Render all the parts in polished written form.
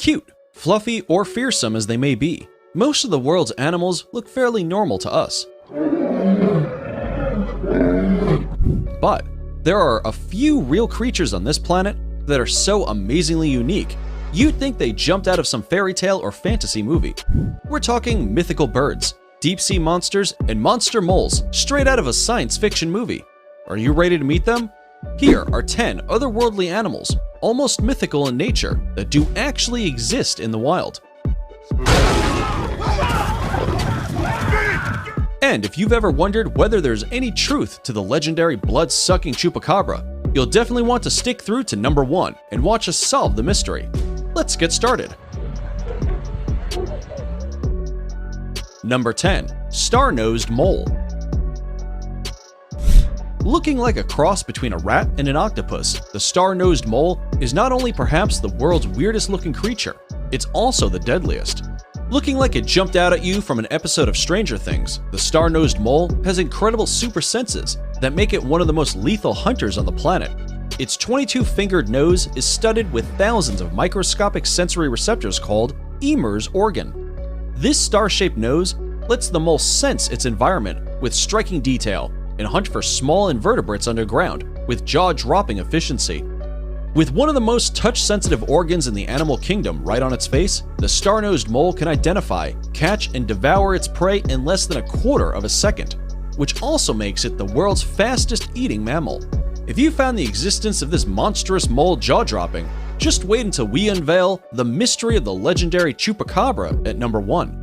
Cute, fluffy, or fearsome as they may be, most of the world's animals look fairly normal to us. But there are a few real creatures on this planet that are so amazingly unique, you'd think they jumped out of some fairy tale or fantasy movie. We're talking mythical birds, deep-sea monsters, and monster moles straight out of a science fiction movie. Are you ready to meet them? Here are 10 otherworldly animals, almost mythical in nature, that do actually exist in the wild. And if you've ever wondered whether there's any truth to the legendary blood-sucking chupacabra, you'll definitely want to stick through to number 1 and watch us solve the mystery. Let's get started. Number 10. Star-nosed mole. Looking like a cross between a rat and an octopus, the star-nosed mole is not only perhaps the world's weirdest looking creature, it's also the deadliest. Looking like it jumped out at you from an episode of Stranger Things, the star-nosed mole has incredible super senses that make it one of the most lethal hunters on the planet. Its 22-fingered nose is studded with thousands of microscopic sensory receptors called Emer's organ. This star-shaped nose lets the mole sense its environment with striking detail and hunt for small invertebrates underground with jaw-dropping efficiency. With one of the most touch-sensitive organs in the animal kingdom right on its face, the star-nosed mole can identify, catch, and devour its prey in less than a quarter of a second, which also makes it the world's fastest-eating mammal. If you found the existence of this monstrous mole jaw-dropping, just wait until we unveil the mystery of the legendary chupacabra at number 1.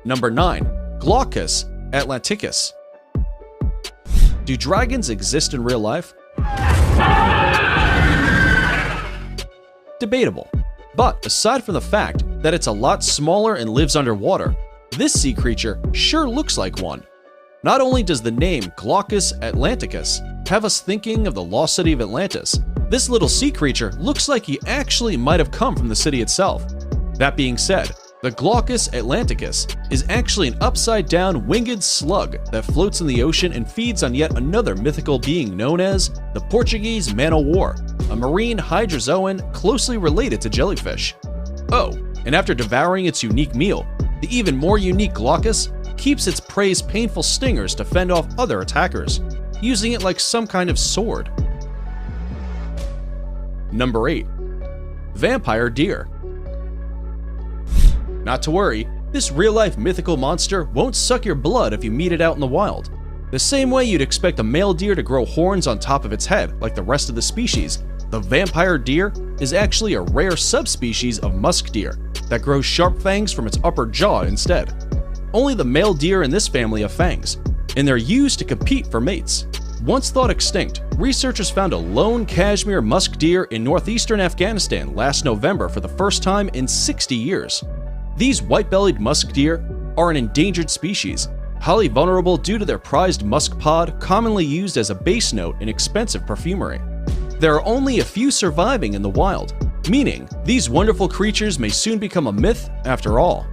Number 9. Glaucus atlanticus. Do dragons exist in real life? Debatable. But aside from the fact that it's a lot smaller and lives underwater, this sea creature sure looks like one. Not only does the name Glaucus atlanticus have us thinking of the lost city of Atlantis, this little sea creature looks like he actually might have come from the city itself. That being said, the Glaucus atlanticus is actually an upside-down winged slug that floats in the ocean and feeds on yet another mythical being known as the Portuguese man-o'-war, a marine hydrozoan closely related to jellyfish. Oh, and after devouring its unique meal, the even more unique Glaucus keeps its prey's painful stingers to fend off other attackers, using it like some kind of sword. Number 8. Vampire deer. Not to worry, this real-life mythical monster won't suck your blood if you meet it out in the wild. The same way you'd expect a male deer to grow horns on top of its head like the rest of the species, the vampire deer is actually a rare subspecies of musk deer that grows sharp fangs from its upper jaw instead. Only the male deer in this family have fangs, and they're used to compete for mates. Once thought extinct, researchers found a lone Kashmir musk deer in northeastern Afghanistan last November for the first time in 60 years. These white-bellied musk deer are an endangered species, highly vulnerable due to their prized musk pod commonly used as a base note in expensive perfumery. There are only a few surviving in the wild, meaning these wonderful creatures may soon become a myth after all.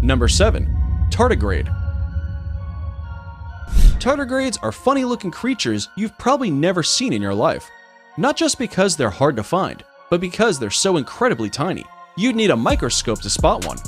Number 7. Tardigrade. Tardigrades are funny-looking creatures you've probably never seen in your life. Not just because they're hard to find, but because they're so incredibly tiny. You'd need a microscope to spot one.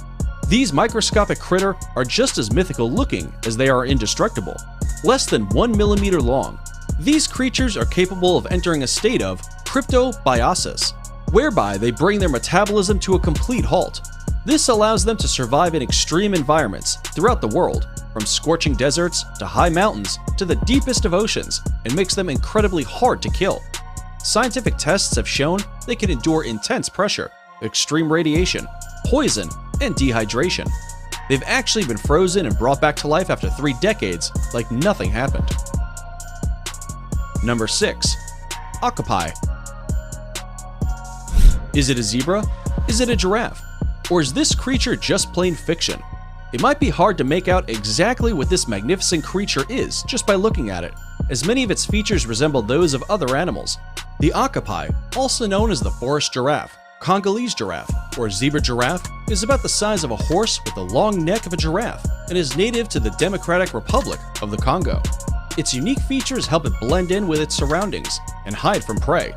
These microscopic critter are just as mythical looking as they are indestructible, less than 1 millimeter long. These creatures are capable of entering a state of cryptobiosis, whereby they bring their metabolism to a complete halt. This allows them to survive in extreme environments throughout the world, from scorching deserts to high mountains to the deepest of oceans, and makes them incredibly hard to kill. Scientific tests have shown they can endure intense pressure, extreme radiation, poison, and dehydration. They've actually been frozen and brought back to life after 3 decades like nothing happened. Number 6. Octopi. Is it a zebra? Is it a giraffe? Or is this creature just plain fiction? It might be hard to make out exactly what this magnificent creature is just by looking at it, as many of its features resemble those of other animals. The octopi, also known as the forest giraffe, Congolese giraffe, or zebra giraffe, is about the size of a horse with the long neck of a giraffe and is native to the Democratic Republic of the Congo. Its unique features help it blend in with its surroundings and hide from prey,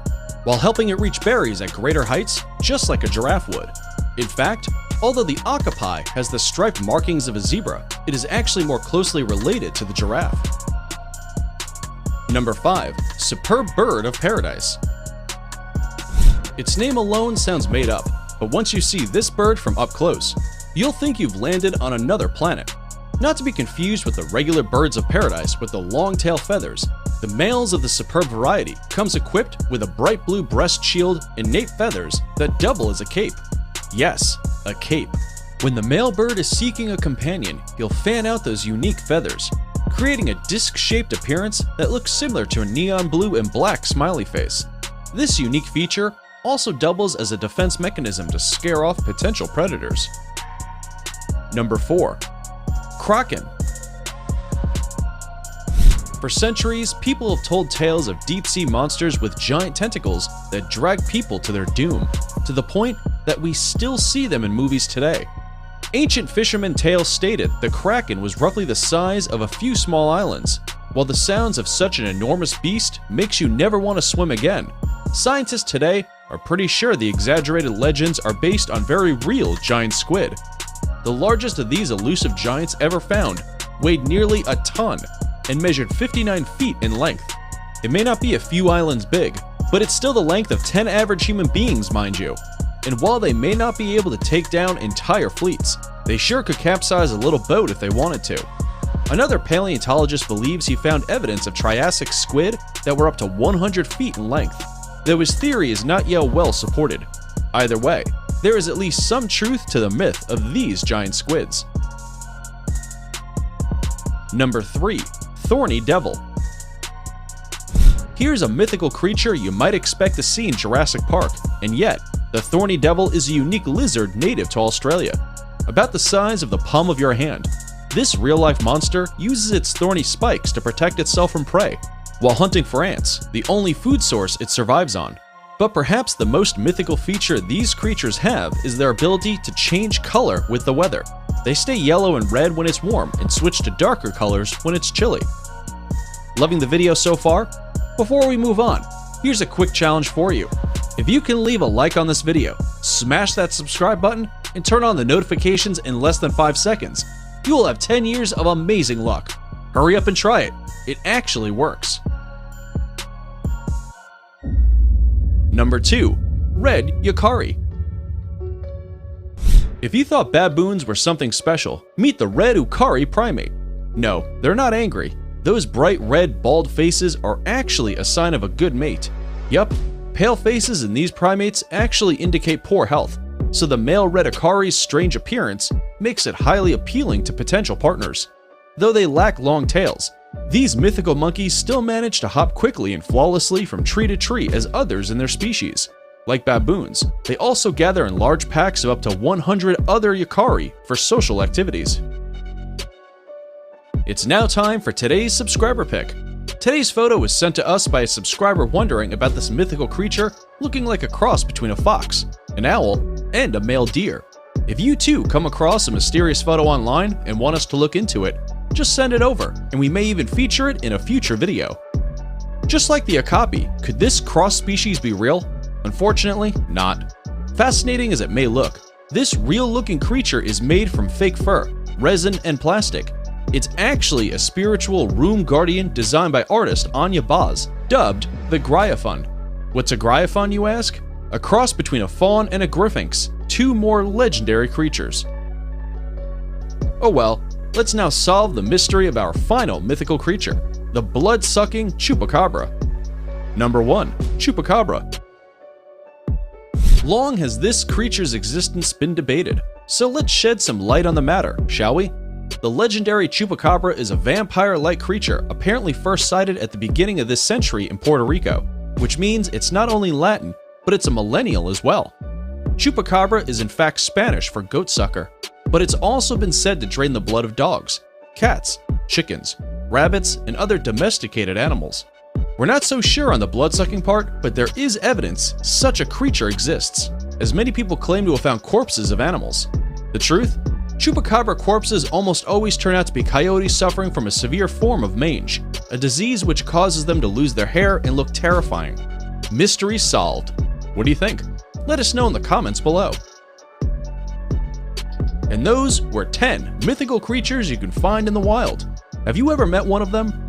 while helping it reach berries at greater heights, just like a giraffe would. In fact, although the octopi has the striped markings of a zebra, it is actually more closely related to the giraffe. Number 5. Superb bird of paradise. Its name alone sounds made up, but once you see this bird from up close, you'll think you've landed on another planet. Not to be confused with the regular birds of paradise with the long tail feathers, the males of the superb variety comes equipped with a bright blue breast shield and nape feathers that double as a cape. Yes, a cape. When the male bird is seeking a companion, he'll fan out those unique feathers, creating a disc-shaped appearance that looks similar to a neon blue and black smiley face. This unique feature also doubles as a defense mechanism to scare off potential predators. Number 4. Kraken. For centuries, people have told tales of deep-sea monsters with giant tentacles that drag people to their doom, to the point that we still see them in movies today. Ancient fisherman tales stated the Kraken was roughly the size of a few small islands. While the sounds of such an enormous beast makes you never want to swim again, scientists today are pretty sure the exaggerated legends are based on very real giant squid. The largest of these elusive giants ever found weighed nearly a ton and measured 59 feet in length. It may not be a few islands big, but it's still the length of 10 average human beings, mind you. And while they may not be able to take down entire fleets, they sure could capsize a little boat if they wanted to. Another paleontologist believes he found evidence of Triassic squid that were up to 100 feet in length, though his theory is not yet well supported. Either way, there is at least some truth to the myth of these giant squids. Number 3. Thorny Devil. Here's a mythical creature you might expect to see in Jurassic Park, and yet, the Thorny Devil is a unique lizard native to Australia. About the size of the palm of your hand, this real-life monster uses its thorny spikes to protect itself from prey, while hunting for ants, the only food source it survives on. But perhaps the most mythical feature these creatures have is their ability to change color with the weather. They stay yellow and red when it's warm and switch to darker colors when it's chilly. Loving the video so far? Before we move on, here's a quick challenge for you. If you can leave a like on this video, smash that subscribe button, and turn on the notifications in less than 5 seconds, you will have 10 years of amazing luck. Hurry up and try it. It actually works. Number 2. Red Yukari. If you thought baboons were something special, meet the red Yukari primate. No, they're not angry. Those bright red bald faces are actually a sign of a good mate. Yup, pale faces in these primates actually indicate poor health, so the male red Yukari's strange appearance makes it highly appealing to potential partners. Though they lack long tails, these mythical monkeys still manage to hop quickly and flawlessly from tree to tree as others in their species. Like baboons, they also gather in large packs of up to 100 other Yukari for social activities. It's now time for today's subscriber pick. Today's photo was sent to us by a subscriber wondering about this mythical creature looking like a cross between a fox, an owl, and a male deer. If you too come across a mysterious photo online and want us to look into it, just send it over, and we may even feature it in a future video. Just like the okapi, could this cross species be real? Unfortunately, not. Fascinating as it may look, this real-looking creature is made from fake fur, resin, and plastic. It's actually a spiritual room guardian designed by artist Anya Baz, dubbed the Gryaphon. What's a Gryaphon, you ask? A cross between a fawn and a Gryphonx, two more legendary creatures. Oh well, let's now solve the mystery of our final mythical creature, the blood-sucking Chupacabra. Number 1. Chupacabra. Long has this creature's existence been debated, so let's shed some light on the matter, shall we? The legendary Chupacabra is a vampire-like creature apparently first sighted at the beginning of this century in Puerto Rico, which means it's not only Latin, but it's a millennial as well. Chupacabra is in fact Spanish for goat sucker, but it's also been said to drain the blood of dogs, cats, chickens, rabbits, and other domesticated animals. We're not so sure on the blood-sucking part, but there is evidence such a creature exists, as many people claim to have found corpses of animals. The truth? Chupacabra corpses almost always turn out to be coyotes suffering from a severe form of mange, a disease which causes them to lose their hair and look terrifying. Mystery solved. What do you think? Let us know in the comments below. And those were 10 mythical creatures you can find in the wild. Have you ever met one of them?